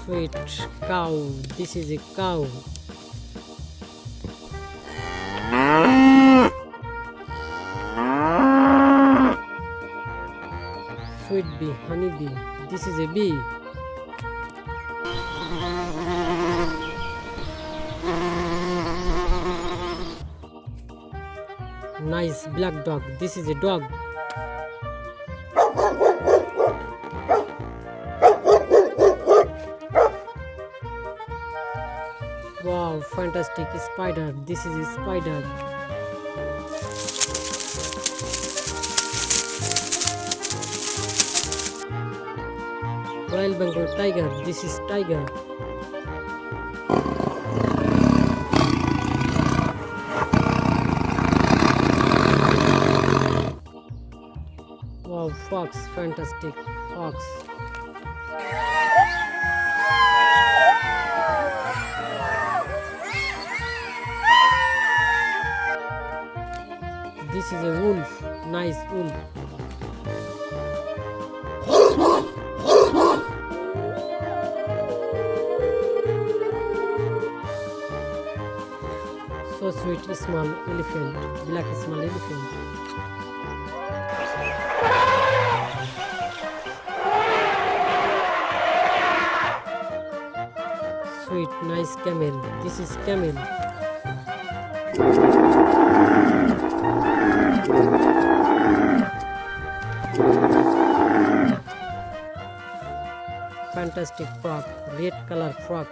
Sweet cow. This is a cow. Sweet bee, honey bee. This is a bee. Nice black dog. This is a dog. Wow, fantastic spider. This is a spider. Royal Bengal tiger. This is tiger. Wow, fox. Fantastic fox. This is a wolf. Nice wolf. So sweet, small elephant. Black small elephant. Sweet, nice camel. This is camel. Fantastic frog. Red color frog.